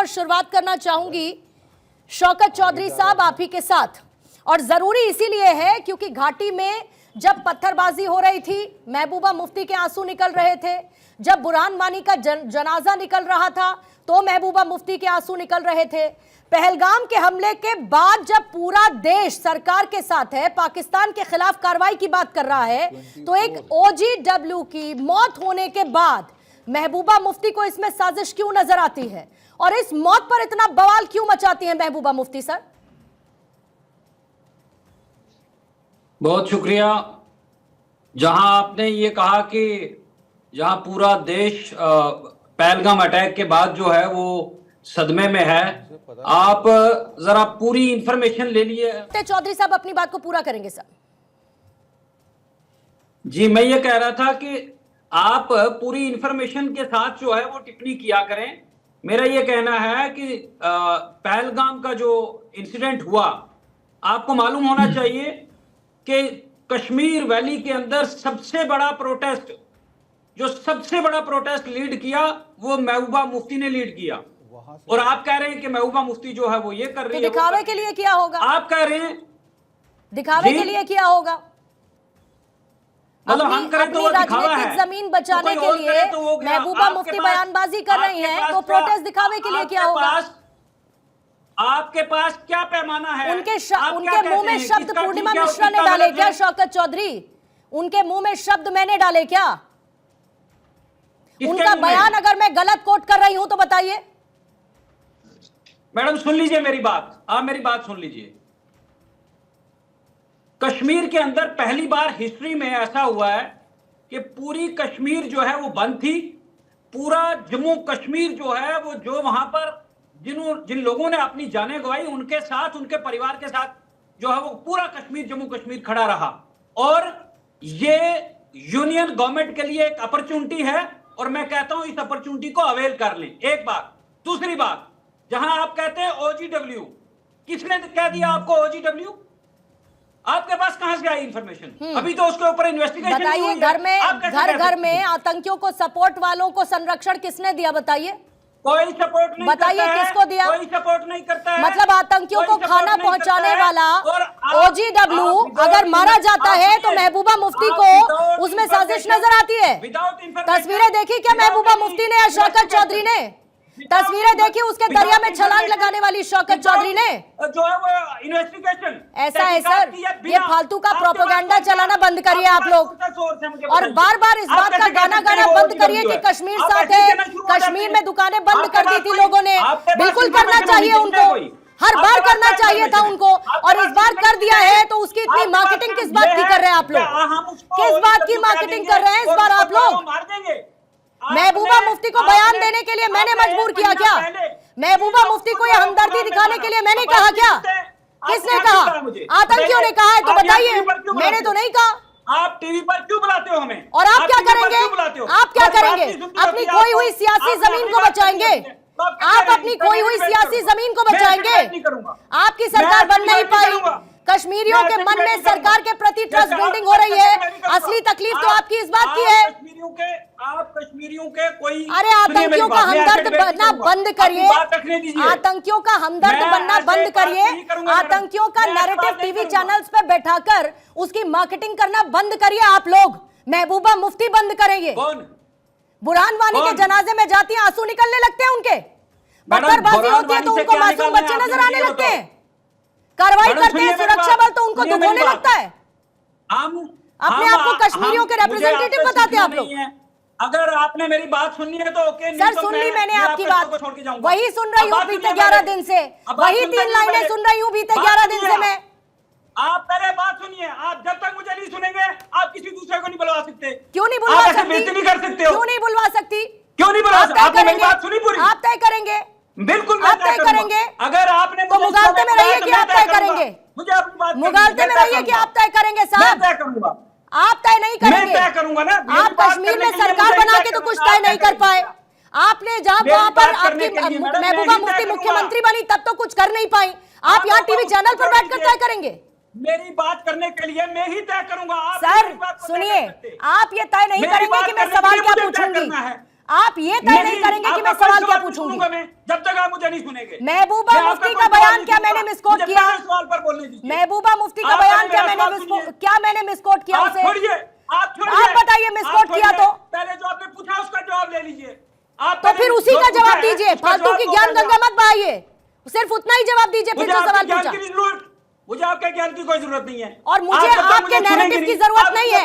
और शुरुआत करना चाहूंगी शौकत चौधरी साहब आप ही के साथ। और जरूरी इसीलिए है क्योंकि घाटी में जब पत्थरबाजी हो रही थी, महबूबा मुफ्ती के आंसू निकल रहे थे, जब बुरहान वानी का जनाजा निकल रहा था तो महबूबा मुफ्ती के आंसू निकल रहे थे। पहलगाम के हमले के बाद जब पूरा देश सरकार के साथ है, पाकिस्तान के खिलाफ कार्रवाई की बात कर रहा है, तो एक OGW की मौत होने के बाद महबूबा मुफ्ती को इसमें साजिश क्यों नजर आती है और इस मौत पर इतना बवाल क्यों मचाती है महबूबा मुफ्ती? सर बहुत शुक्रिया। जहां आपने ये कहा कि जहां पूरा देश पहलगाम अटैक के बाद जो है वो सदमे में है, आप जरा पूरी इंफॉर्मेशन ले लिए। चौधरी साहब अपनी बात को पूरा करेंगे सर। जी, मैं ये कह रहा था कि आप पूरी इंफॉर्मेशन के साथ जो है वो टिप्पणी किया करें। मेरा ये कहना है कि पहलगाम का जो इंसिडेंट हुआ, आपको मालूम होना चाहिए कि कश्मीर वैली के अंदर सबसे बड़ा प्रोटेस्ट लीड किया वो महबूबा मुफ्ती ने लीड किया। और आप कह रहे हैं कि महबूबा मुफ्ती जो है वो ये कर रही है, दिखावे के लिए किया होगा। आप कह रहे हैं दिखावे के लिए किया होगा। मतलब हम करें तो वो दिखावा है। जमीन बचाने के लिए महबूबा मुफ्ती बयानबाजी कर रही हैं, तो प्रोटेस्ट दिखावे के लिए किया होगा। आपके पास क्या पैमाना है? उनके मुंह में शब्द पूर्णिमा मिश्रा ने डाले क्या शौकत चौधरी? उनके मुंह में शब्द मैंने डाले क्या? उनका बयान अगर मैं गलत कोट कर रही हूं तो बताइए। मैडम सुन लीजिए मेरी बात, आप मेरी बात सुन लीजिए। कश्मीर के अंदर पहली बार हिस्ट्री में ऐसा हुआ है कि पूरी कश्मीर जो है वो बंद थी। पूरा जम्मू कश्मीर जो है वो, जो वहां पर जिन लोगों ने अपनी जानें गंवाई, उनके साथ, उनके परिवार के साथ जो है वो पूरा कश्मीर, जम्मू कश्मीर खड़ा रहा। और ये यूनियन गवर्नमेंट के लिए एक अपॉर्चुनिटी है और मैं कहता हूं इस अपॉर्चुनिटी को अवेल कर लें। एक बात। दूसरी बात, जहां आप कहते हैं OGW, किसने कह दिया आपको OGW? आपके पास कहां से आई इंफॉर्मेशन? अभी तो उसके ऊपर इन्वेस्टिगेशन नहीं हुई है। बताइए, घर में आतंकियों को सपोर्ट वालों को संरक्षण किसने दिया? बताइए। कोई सपोर्ट नहीं, बताइए किसको दिया? कोई सपोर्ट नहीं करता है। मतलब आतंकियों को खाना पहुंचाने वाला OGW अगर मारा जाता है तो महबूबा मुफ्ती को उसमें साजिश नजर आती है। तस्वीरें देखी क्या महबूबा मुफ्ती ने या शौकत चौधरी ने? तस्वीरें देखी उसके दरिया में छलांग लगाने वाली शौकत चौधरी ने? जो है वो इन्वेस्टिगेशन ऐसा है सर, ये फालतू का प्रोपेगेंडा चलाना बंद करिए आप लोग, और बार बार इस बात का गाना गाना बंद करिए कि कश्मीर साथ है, कश्मीर में दुकानें बंद कर दी थी लोगों ने। बिल्कुल करना चाहिए उनको, हर बार करना चाहिए था उनको, और इस बार कर दिया है तो उसकी इतनी मार्केटिंग किस बात की कर रहे हैं आप लोग? किस बात की मार्केटिंग कर रहे हैं इस बार आप लोग? महबूबा मुफ्ती को बयान देने के लिए मैंने मजबूर किया क्या? महबूबा मुफ्ती को यह हमदर्दी दिखाने के लिए मैंने कहा क्या? किसने कहा? आतंकियों ने कहा है तो बताइए, मैंने तो नहीं कहा। आप टीवी पर क्यों बुलाते हो हमें? और आप क्या करेंगे? आप क्या करेंगे? अपनी खोई हुई सियासी जमीन को बचाएंगे? आप अपनी खोई हुई सियासी जमीन को बचाएंगे? आपकी सरकार बन नहीं पाई। कश्मीरियों के मन में सरकार के प्रति ट्रस्ट बिल्डिंग हो रही है। असली तकलीफ तो आपकी इस बात की है। कश्मीरियों के कोई, अरे आतंकियों का हमदर्द बनना बंद करिए। आतंकियों का हमदर्द बनना बंद करिए। आतंकियों का नैरेटिव टीवी चैनल्स पे बैठाकर उसकी मार्केटिंग करना बंद करिए आप लोग। महबूबा मुफ्ती बंद करेंगे। बुरहान वानी के जनाजे में जाती हैं, आंसू निकलने लगते हैं उनके। पत्थरबाजी होती है तो उनको मासूम बच्चे नजर आने लगते हैं। कार्रवाई करते हैं सुरक्षा बल तो उनको दुख होने लगता है। अपने आप को कश्मीरियों के रिप्रेजेंटेटिव बताते हैं आप लोग। अगर आपने मेरी बात सुननी है तो ओके, सर सुन ली मैंने आपकी बात, वही सुन रही हूँ बीते 11 दिन से, वही 3 लाइनें सुन रही हूँ बीते 11 दिन से मैं। आप पहले बात सुनिए। आप जब तक मुझे नहीं सुनेंगे आप किसी दूसरे को नहीं बुलवा सकते। क्यों नहीं बुलवा सकती? नहीं कर सकते हो। क्यों नहीं बुलवा सकती? क्यों नहीं बुलवा सकते? आपने मेरी बात सुनी पूरी? आप तय करेंगे। बिल्कुल आप तय करेंगे। अगर आपने तो मुगालते में रहिए कि आप तय करेंगे। मुझे अपनी बात मुगालते में रहिए कि आप तय करेंगे साहब। तय करूंगा। आप तय नहीं करेंगे। मैं तय करूंगा ना। आप कश्मीर में सरकार बना के तो कुछ तय नहीं कर पाए। आपने जहां वहां पर आपकी महबूबा मुफ्ती मुख्यमंत्री बनी तब तो कुछ कर नहीं पाई। आप यहाँ टीवी चैनल पर बैठकर तय करेंगे। मेरी बात करने के लिए मैं ही तय करूंगा। सर सुनिए, आप ये तय नहीं करेंगे कि मैं सवाल क्या पूछूंगी। आप ये तय नहीं करेंगे कि मैं सवाल क्या पूछूंगी। जब तक आप मुझे नहीं सुनेंगे। महबूबा मुफ्ती का बयान क्या मैंने मिसकोट किया? महबूबा मुफ्ती का बयान क्या मैंने मिसकोट किया उसे? आप बताइए मिसकोट किया तो पहले जो आपने पूछा उसका जवाब ले लीजिए। तो फिर उसी का जवाब दीजिए, फालतू की ज्ञान गंगा मत बहाइए, सिर्फ उतना ही जवाब दीजिए। फिर जो सवाल पूछा, मुझे आपके ज्ञान की कोई जरूरत नहीं है और मुझे आपके नैरेटिव की जरूरत नहीं है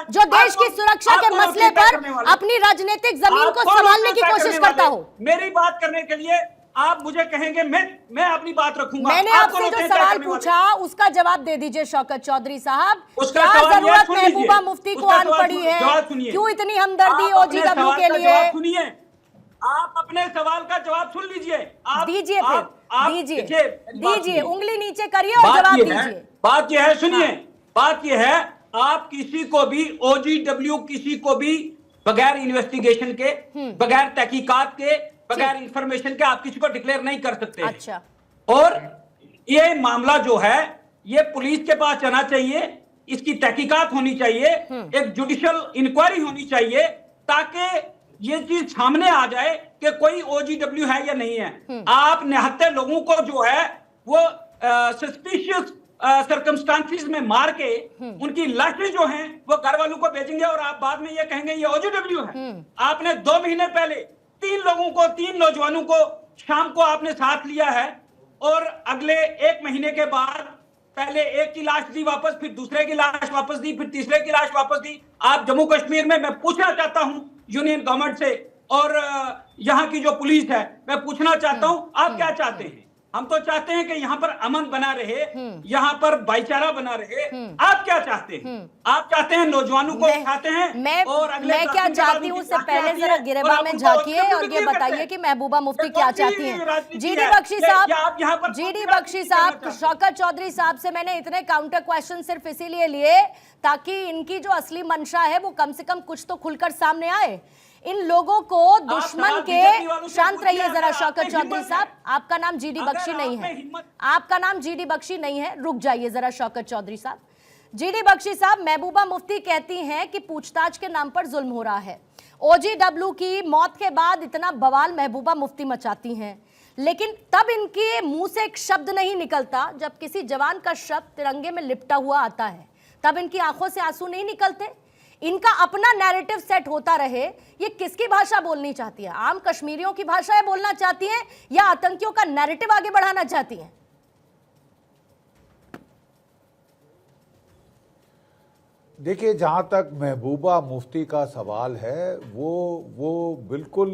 जो देश की सुरक्षा के मसले पर अपनी राजनीतिक जमीन को संभालने की कोशिश करता हो। मेरी बात करने के लिए आप मुझे कहेंगे, मैं अपनी बात रखूंगा। मैंने आपसे जो सवाल पूछा उसका जवाब दे दीजिए शौकत चौधरी साहब। क्या जरूरत महबूबा मुफ्ती को आन पड़ी है? क्यों इतनी हमदर्दी OGW के लिए? सुनिए, आप अपने सवाल का जवाब सुन लीजिए। दीजिए, फिर दीजिए, उंगली नीचे करिए और जवाब दीजिए। बात यह है, सुनिए, बात यह है, आप किसी को भी OGW किसी को भी बगैर इन्वेस्टिगेशन के, बगैर तहकीकात के, बगैर इंफॉर्मेशन के आप किसी को डिक्लेयर नहीं कर सकते। अच्छा। और ये मामला जो है ये पुलिस के पास जाना चाहिए, इसकी तहकीकात होनी चाहिए, एक जुडिशियल इंक्वायरी होनी चाहिए ताकि ये चीज सामने आ जाए कि कोई OGW है या नहीं है। आप निहत्थे लोगों को जो है वो सस्पिशियस सर्कमस्टांसेस में मार के उनकी लाशें जो हैं वो घर वालों को भेजेंगे और आप बाद में ये कहेंगे ये OGW है। आपने 2 महीने पहले 3 नौजवानों को शाम को आपने साथ लिया है और अगले 1 महीने के बाद पहले एक की लाश दी वापस, फिर दूसरे की लाश वापस दी, फिर तीसरे की लाश वापस दी। आप जम्मू कश्मीर में, मैं पूछना चाहता हूं यूनियन गवर्नमेंट से और यहाँ की जो पुलिस है, मैं पूछना चाहता हूं आप क्या चाहते हैं? हम तो चाहते हैं कि यहाँ पर अमन बना रहे, यहाँ पर भाईचारा बना रहे। आप क्या चाहते हैं? आप चाहते हैं नौजवानों को उठाते हैं और अगले मैं क्या चाहती हूँ उससे पहले जरा गिरेबा में झांकिए और ये बताइए कि महबूबा मुफ्ती क्या चाहती हैं। जीडी बख्शी साहब, शौकत चौधरी साहब से मैंने इतने काउंटर क्वेश्चन सिर्फ इसीलिए लिए ताकि इनकी जो असली मंशा है वो कम से कम कुछ तो खुलकर सामने आए। इन लोगों को दुश्मन के, शांत रहिए जरा शौकत चौधरी साहब, आपका नाम जीडी बख्शी नहीं है, आपका नाम जीडी बख्शी नहीं है, रुक जाइए जरा शौकत चौधरी साहब। जीडी बख्शी साहब, महबूबा मुफ्ती कहती हैं कि पूछताछ के नाम पर जुल्म हो रहा है। OGW की मौत के बाद इतना बवाल महबूबा मुफ्ती मचाती हैं, लेकिन तब इनके मुंह से एक शब्द नहीं निकलता जब किसी जवान का शव तिरंगे में लिपटा हुआ आता है, तब इनकी आंखों से आंसू नहीं निकलते। इनका अपना नैरेटिव सेट होता रहे। ये किसकी भाषा बोलनी चाहती है? आम कश्मीरियों की भाषा है बोलना चाहती हैं या आतंकियों का नैरेटिव आगे बढ़ाना चाहती हैं? देखिए, जहां तक महबूबा मुफ्ती का सवाल है वो बिल्कुल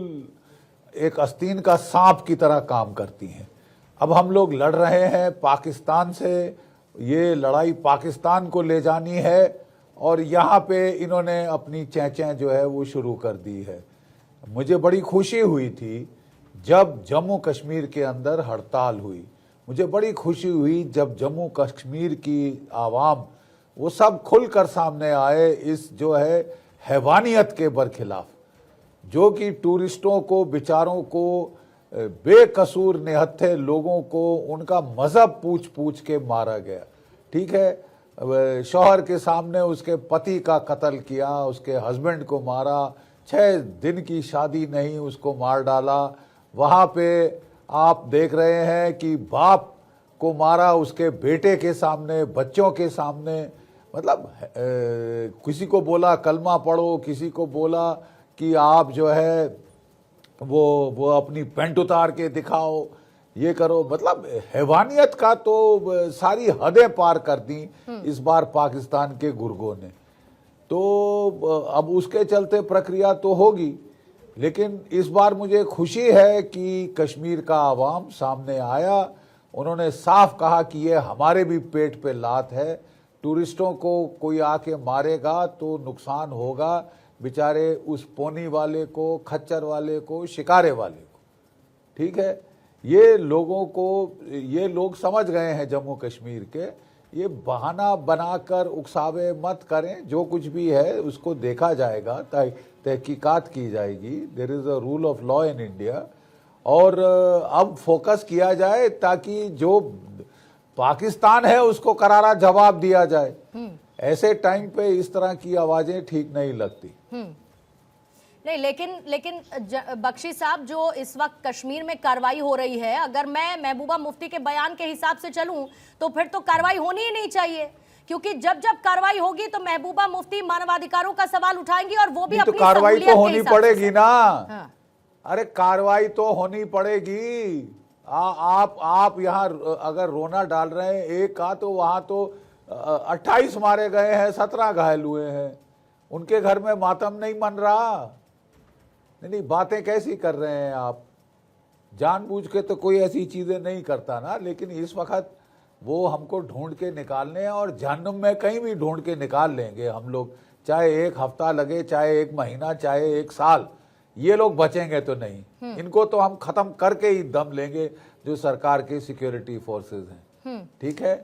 एक आस्तीन का सांप की तरह काम करती हैं। अब हम लोग लड़ रहे हैं पाकिस्तान से, ये लड़ाई पाकिस्तान को ले जानी है और यहाँ पे इन्होंने अपनी चैं जो है वो शुरू कर दी है। मुझे बड़ी खुशी हुई थी जब जम्मू कश्मीर के अंदर हड़ताल हुई, मुझे बड़ी खुशी हुई जब जम्मू कश्मीर की आवाम वो सब खुलकर सामने आए इस जो है हैवानियत के बरखिलाफ, जो कि टूरिस्टों को, बेचारों को, बेकसूर निहत्थे लोगों को उनका मजहब पूछ के मारा गया। ठीक है, शौहर के सामने उसके पति का कत्ल किया, उसके हस्बैंड को मारा, 6 दिन की शादी नहीं उसको मार डाला। वहाँ पे आप देख रहे हैं कि बाप को मारा उसके बेटे के सामने, बच्चों के सामने। मतलब किसी को बोला कलमा पढ़ो, किसी को बोला कि आप जो है वो अपनी पैंट उतार के दिखाओ, ये करो। मतलब हैवानियत का तो सारी हदें पार कर दी इस बार पाकिस्तान के गुर्गों ने। तो अब उसके चलते प्रक्रिया तो होगी, लेकिन इस बार मुझे खुशी है कि कश्मीर का आवाम सामने आया। उन्होंने साफ कहा कि ये हमारे भी पेट पे लात है, टूरिस्टों को कोई आके मारेगा तो नुकसान होगा बेचारे उस पोनी वाले को, खच्चर वाले को, शिकारे वाले को। ठीक है, ये लोगों को, ये लोग समझ गए हैं जम्मू कश्मीर के, ये बहाना बनाकर उकसावे मत करें। जो कुछ भी है उसको देखा जाएगा, तहकीकात की जाएगी। There is a rule of law in India. और अब फोकस किया जाए ताकि जो पाकिस्तान है उसको करारा जवाब दिया जाए। ऐसे टाइम पे इस तरह की आवाजें ठीक नहीं लगती। नहीं, लेकिन बख्शी साहब, जो इस वक्त कश्मीर में कार्रवाई हो रही है, अगर मैं महबूबा मुफ्ती के बयान के हिसाब से चलूं तो फिर तो कार्रवाई होनी ही नहीं चाहिए, क्योंकि जब जब कार्रवाई होगी तो महबूबा मुफ्ती मानवाधिकारों का सवाल उठाएंगी और वो भी तो अपनी कार्रवाई तो होनी पड़ेगी ना। हाँ। अरे कार्रवाई तो होनी पड़ेगी। आप यहाँ अगर रोना डाल रहे हैं एक का, तो वहां तो 28 मारे गए हैं, 17 घायल हुए हैं, उनके घर में मातम नहीं मन रहा। नहीं, बातें कैसी कर रहे हैं आप? जानबूझ के तो कोई ऐसी चीजें नहीं करता ना, लेकिन इस वक्त वो हमको ढूंढ के निकालने हैं, और जहन्नुम में कहीं भी ढूंढ के निकाल लेंगे हम लोग, चाहे 1 हफ्ता लगे, चाहे 1 महीना, चाहे 1 साल। ये लोग बचेंगे तो नहीं, इनको तो हम खत्म करके ही दम लेंगे, जो सरकार की सिक्योरिटी फोर्सेस हैं। ठीक है।